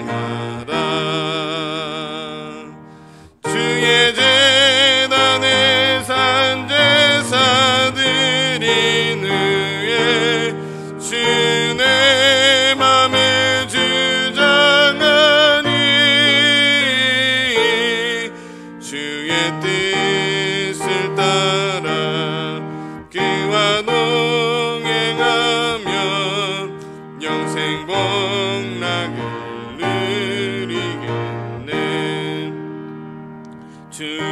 주의 제단에 산 제사 드린 후에 주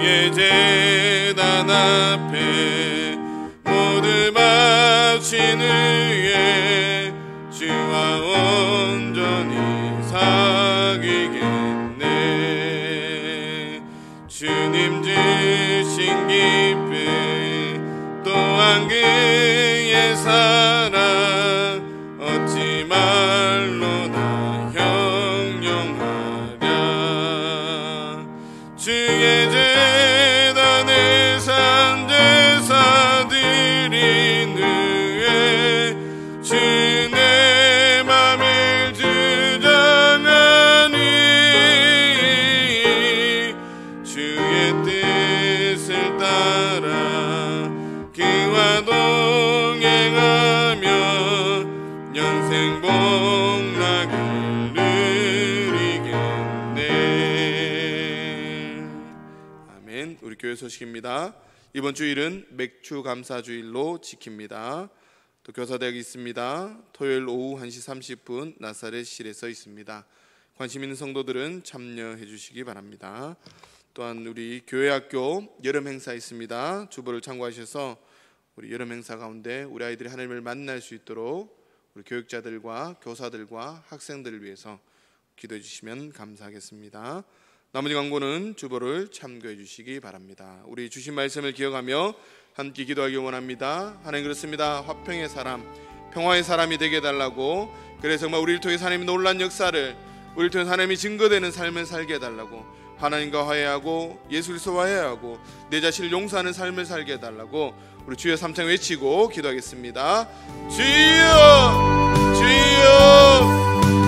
주의 제단 앞에 모두 바친 후에 주와 온전히 사귀겠네. 주님 주신 기쁨 또한 그의 사랑 어찌 말로 다 형용하랴. 주의 제단에 산제사 드린 후에 주 내 맘을 주장하니 주의 뜻을 따라 그와 동행하며 영생 복락을 누리겠네. 아멘. 우리 교회 소식입니다. 이번 주일은 맥주 감사주일로 지킵니다. 또 교사대학이 있습니다. 토요일 오후 1시 30분 나사렛실에서 있습니다. 관심 있는 성도들은 참여해 주시기 바랍니다. 또한 우리 교회학교 여름 행사 있습니다. 주보를 참고하셔서 우리 여름 행사 가운데 우리 아이들이 하나님을 만날 수 있도록 우리 교육자들과 교사들과 학생들을 위해서 기도해 주시면 감사하겠습니다. 나머지 광고는 주보를 참고해 주시기 바랍니다. 우리 주신 말씀을 기억하며 함께 기도하기 원합니다. 하나님 그렇습니다. 화평의 사람, 평화의 사람이 되게 해달라고, 그래서 정말 우리를 통해서 하나님의 놀란 역사를, 우리를 통해서 하나님이 증거되는 삶을 살게 해달라고, 하나님과 화해하고 예수 그리스도와 화해하고 내 자신을 용서하는 삶을 살게 해달라고 우리 주여 3창 외치고 기도하겠습니다. 주여 주여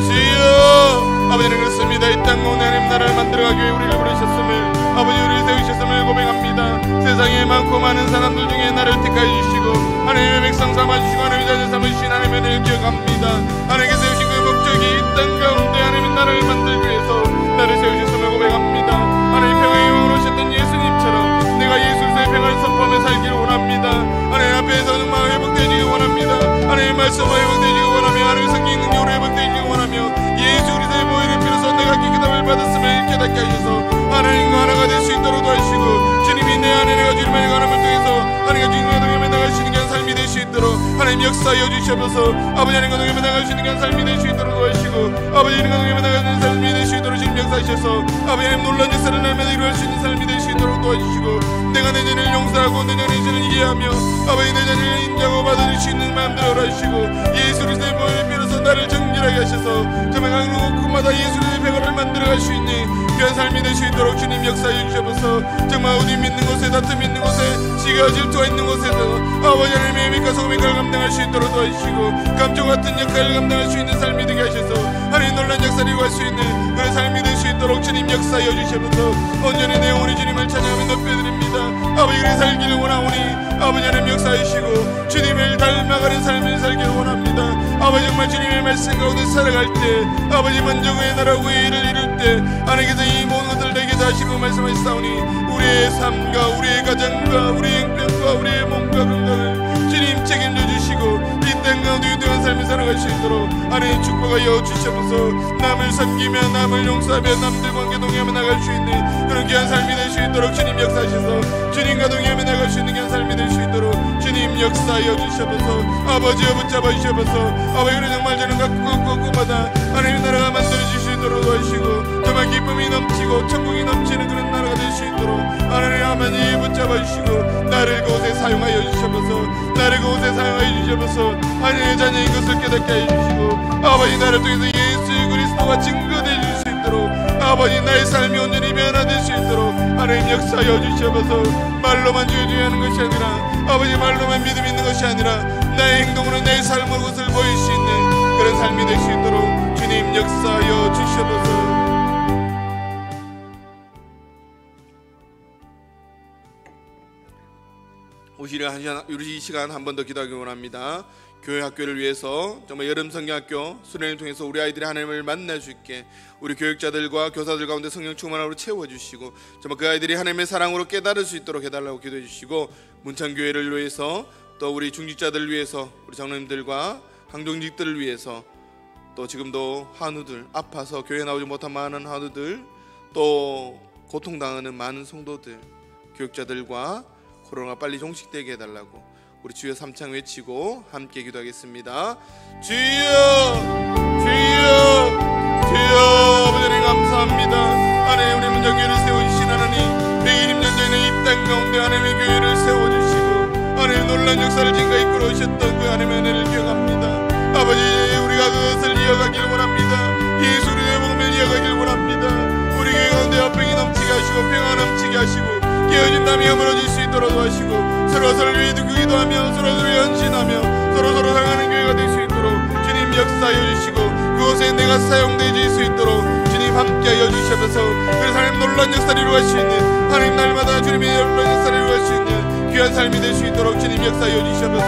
주여. 아버지는 그렇습니다. 이 땅 가운데 하나님 나라를 만들어가기 위해 우리를 부르셨음을, 아버지 우리를 세우셨음을 고백합니다. 세상에 많고 많은 사람들 중에 나를 택하여 주시고 하나님의 백성 삼아주시고 하나님의 자녀 삼으신 하나님의 은혜를 기억합니다. 하나님께 세우신 그 목적이 이 땅 가운데 하나님의 나라를 만들기 위해서 나를 세우셨음을 고백합니다. 하나님 평화의 왕으로 오셨던 예수님처럼 내가 예수의 평화를 선포하며 살기를 원합니다. 하나님 앞에서 정말 회복되어지기 원합니다. 하나님의 말씀으로 회복되어지기 원하며 하나님의 성경 능력으로 회복되어지기 원하며 예수 그리스도의 보혈의 피로서 내가 깨끗함을 받았음을 깨닫게 하셔서 하나님과 하나가 될 수 있도록 도와주시고, 주님이 내 안에 내가 주님의 관함을 통해서 하나님과 주님과 동행하며 나갈 수 있는 게 삶이 될 수 있도록 하나님 역사하여 주시옵소서. 아버지 하나님과 동행하며 나갈 수 있는 게 삶이 될 수 있도록 도와주시고, 아버지 하나님과 동행하며 나가는 삶이 될 수 있도록 주님 역사하셔서 아버지 하나님 놀란 역사를 날마다 이루어갈 수 있는 삶이 될 수 있도록 도와주시고, 내가 내 자신을 용서하고 내 자신을 이해하며 아버지 내 자신을 인정하고 받아들일 수 있는 마음대로 하시고, 예수 그리스도의 보혈의 피로서 나를 정결하게 하셔서 정말 각 곳마다 예수 그리스도의 백화를 만들어갈 수 있는 귀한 삶이 될 수 있도록 주님 역사해 주셔서 정말 어디 믿는 곳에 다툼 있는 곳에 시기와 질투가 있는 곳에서 아버지 하나님의 믿과 소명을 감당할 수 있도록 도와주시고, 감정 같은 역할을 감당할 수 있는 삶이 되게 하셔서 하나님 놀란 역사를 이루어갈 수 있는 그런 삶이 될 수 있도록 주님 역사해 주셔서 온전히 내 영혼이 주님을 찬양하며 높여드립니다. 아버지 그리 살기를 원하오니 아버지 하나님 역사하시고 주님을 닮아가는 삶을 살기를 원합니다. 아버지 정말 주님의 말씀 가운데 살아갈 때 아버지 먼저 그의 나라 그의 일을 이룰 때 하나님께서 이 모든 것을 내게 하시고 말씀하시사오니 우리의 삶과 우리의 가정과 우리의 행편과 우리의 몸과 건강을 주님 책임져 주시고 이 땅 가운데 유대한 삶을 살아갈 수 있도록 하나님 축복하여 주시옵소서. 남을 섬기며 남을 용서하며 남들과 함께 동행하며 나갈 수 있는 그런 귀한 삶이 될 수 있도록 주님 역사하셔서 주님과 동행하며 나갈 수 있는 귀한 삶이 될 수 있도록 주님 역사하여 주시옵소서. 아버지여 붙잡아 주시옵소서. 아버지 우리 정말 저는 곳곳마다 하나님의 나라가 만들어 주시도록 도와주시고 정말 기쁨이 넘치고 천국이 넘치는 그런 나라가 될 수 있도록 하나님 붙잡아 주시고 나를 그곳에 사용하여 주시옵소서. 나를 그곳에 사용하여 주시옵소서. 하나님의 자녀인 것을 깨닫게 해 주시고 아버지 나를 통해서 예수 그리스도가 증거될 수 있도록 아버지 나의 삶이 온전히 변화될 수 있도록 하나님 역사하여 주시옵소서. 말로만 주여주는 것이 아니라 아버지 말로만 믿음 있는 것이 아니라 나의 행동으로 내 삶으로 그것을 보일 수 있는 그런 삶이 될 수 있도록 주님 역사하여 주시옵소서. 우리 이 시간 한 번 더 기도하기 원합니다. 교회 학교를 위해서 정말 여름 성경학교 수련을 통해서 우리 아이들이 하나님을 만날 수 있게 우리 교육자들과 교사들 가운데 성령 충만함으로 채워주시고 정말 그 아이들이 하나님의 사랑으로 깨달을 수 있도록 해달라고 기도해 주시고 문창교회를 위해서 또 우리 중직자들을 위해서 우리 장로님들과 항종직들을 위해서 또 지금도 한우들 아파서 교회 나오지 못한 많은 한우들 또 고통당하는 많은 성도들 교육자들과 코로나가 빨리 종식되게 해달라고 우리 주여 삼창 외치고 함께 기도하겠습니다. 주여 주여 주여 아버지 하나님 감사합니다. 하나님 우리 문정교회를 세워주신 하나님 120년 전에 이 땅 가운데 하나님의 교회를 세워주시고 하나님 놀라운 역사를 지금까지 이끌어 오셨던 그 하나님의 은혜를 기억합니다. 아버지 우리가 그것을 이어가길 원합니다. 예수 그리스도의 복음을 이어가길 원합니다. 우리 교회 가운데 화평이 넘치게 하시고 평화 넘치게 하시고 깨어진 담이 허물어질 수 있도록 도와주시고 서로서로를 위해 기도하며 서로서로를 위해 헌신하며 서로서로 사랑하는 교회가 될 수 있도록 주님 역사하여 주시고 그곳에 내가 사용되어질 수 있도록 주님 함께하여 주시옵소서. 그래서 하나님 놀라운 역사를 이루어갈 수 있는 하나님 날마다 주님의 놀라운 역사를 이루어갈 수 있는 귀한 삶이 될 수 있도록 주님 역사하여 주시옵소서.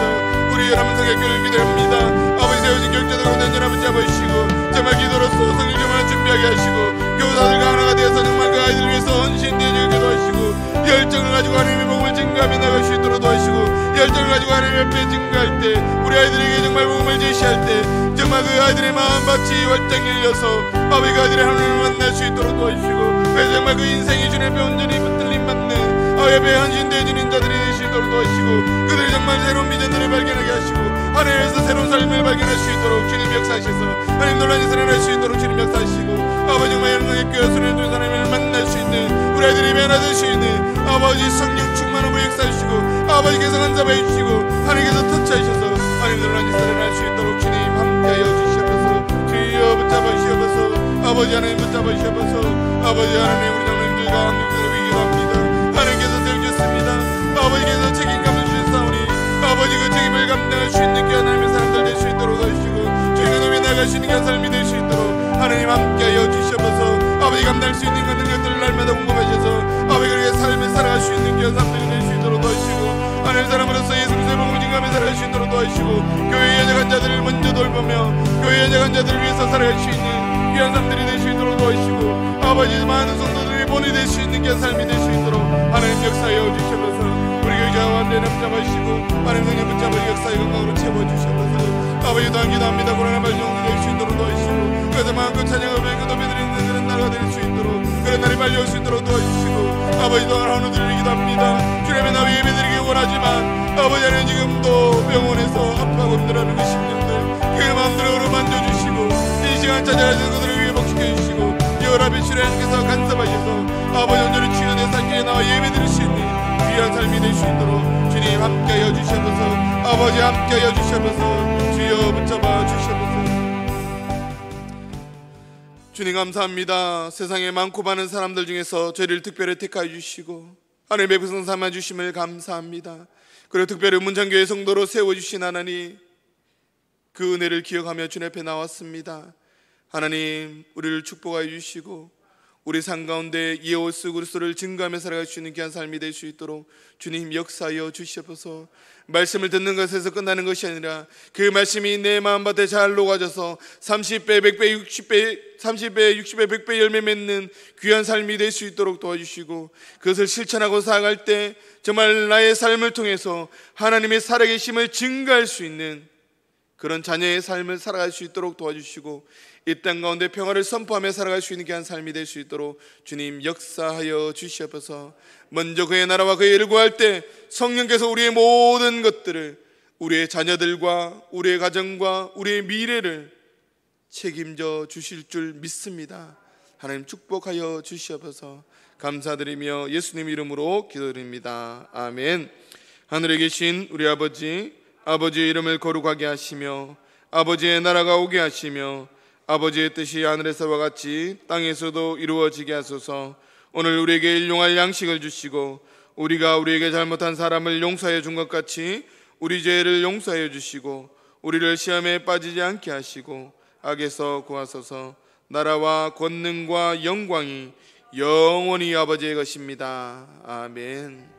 우리 여러분 성교회를 기도합니다. 아버지 세우신 교육자들 가운데 언제나 붙잡으시고 정말 기도로서 성령 교만을 준비하게 하시고 교사들과 하나가 되어서 정말 그 아이들을 위해서 헌신되어지게 도와주시고 열정을 가지고 하나님의 복음을 증거하며 나갈 수 있도록 도와주시고 열정을 가지고 하나님의 옆에 증거할 때 우리 아이들에게 정말 복음을 제시할 때 정말 그 아이들의 마음밭이 활짝 열려서 아버지 그 아이들의 하나님을 만날 수 있도록 도와주시고 그래서 정말 그 인생이 주님 앞에 온전히 붙들림 받는 옆에 헌신되어지는 자들이 될 수 있도록 도와주시고 그들이 정말 새로운 비전들을 발견하게 하시고 하나님에서 새로운 삶을 발견할 수 있도록 주님 역사하셔서 하나님 놀라운 일을 할 수 있도록 주님 역사하시고 아버지 정말 영광의 교회 손에 둔 하나님을 만날 수 있는 우리 아이들이 변화될 수 있는 아버지 성령 충만함을 역사하시고 아버지께서 간섭해 주시고 하나님께서 터치하셔서 하나님 놀라운 일을 할 수 있도록 주님 함께하여 주시옵소서. 주여 붙잡아 주시옵소서. 아버지 하나님 붙잡아 주시옵소서. 아버지 하나님 우리 장로님들과 함께 기도합니다. 하나님께서 세우셨습니다. 아버지께서 책임감을 주셨사오니 아버지 그 책임을 감당할 수 있는 귀한 하나님의 사람들 될 수 있도록 도와주시고 주님의 nom에 나갈 수 있는 귀한 삶이 될 수 있도록 하나님 함께하여 주시옵소서. 아버지 감당할 수 있는 그 능력들을 날마다 공급하셔서 아버지 그렇게 삶을 살아갈 수 있는 귀한 사람들이 될 수 있도록 도와주시고 하나님 사람으로서 예수 그리스도의 복음을 증거하며 살아갈 수 있도록 도와주시고 교회의 연약한 자들을 먼저 돌보며 교회의 연약한 자들을 위해서 살아갈 수 있는 귀한 사람들이 될 수 있도록 도와주시고 아버지 많은 성도들이 본이 될 수 있는 귀한 삶이 될 수 있도록 하나님 역사하여 주시옵소서. 우리 교회자와 내름 잡아주시고 하나님 성령 붙잡아 역사의 건강으로 채워주시옵소서. 아버지 또한 기도합니다. 코로나 발병 될 수 있도록 도와주시고 그래서 마음껏 찬양을 배우고 도배드리는 그런 날가 될 수 있도록 그런 날이 빨리 올 수 있도록 도와주시고 아버지 또한 하늘들을 기도합니다. 주님의 나위 예배드리기 원하지만 아버지 하나님 지금도 병원에서 아파하고 힘들어하는 그 심령들 그 마음들을 만져주시고 이 시간 찾아가는 그들을 위해 복식해주시고 혈압이 주님께서 간섭하셔서 아버지 온전히 주연의 산길에 나와 예배드릴 수 있는 귀한 삶이 될 수 있도록 주님 함께하여 주시옵소서. 아버지 함께하여 주시옵소서. 주여 붙잡아 주시옵소서. 주님 감사합니다. 세상에 많고 많은 사람들 중에서 저희를 특별히 택하여 주시고 하나님의 백성 삼아 주심을 감사합니다. 그리고 특별히 문창교회 성도로 세워주신 하나님 그 은혜를 기억하며 주님 앞에 나왔습니다. 하나님 우리를 축복하여 주시고 우리 삶 가운데 예수 그리스도를 증거하며 살아갈 수 있는 귀한 삶이 될 수 있도록 주님 역사하여 주시옵소서. 말씀을 듣는 것에서 끝나는 것이 아니라 그 말씀이 내 마음밭에 잘 녹아져서 30배, 100배, 60배, 30배, 60배, 100배 열매 맺는 귀한 삶이 될 수 있도록 도와주시고 그것을 실천하고 살아갈 때 정말 나의 삶을 통해서 하나님의 살아계심을 증거할 수 있는 그런 자녀의 삶을 살아갈 수 있도록 도와주시고 이 땅 가운데 평화를 선포하며 살아갈 수 있는 귀한 삶이 될 수 있도록 주님 역사하여 주시옵소서. 먼저 그의 나라와 그의 일을 구할 때 성령께서 우리의 모든 것들을 우리의 자녀들과 우리의 가정과 우리의 미래를 책임져 주실 줄 믿습니다. 하나님 축복하여 주시옵소서. 감사드리며 예수님 이름으로 기도드립니다. 아멘. 하늘에 계신 우리 아버지의 이름을 거룩하게 하시며 아버지의 나라가 오게 하시며 아버지의 뜻이 하늘에서와 같이 땅에서도 이루어지게 하소서. 오늘 우리에게 일용할 양식을 주시고 우리가 우리에게 잘못한 사람을 용서해 준 것 같이 우리 죄를 용서해 주시고 우리를 시험에 빠지지 않게 하시고 악에서 구하소서. 나라와 권능과 영광이 영원히 아버지의 것입니다. 아멘.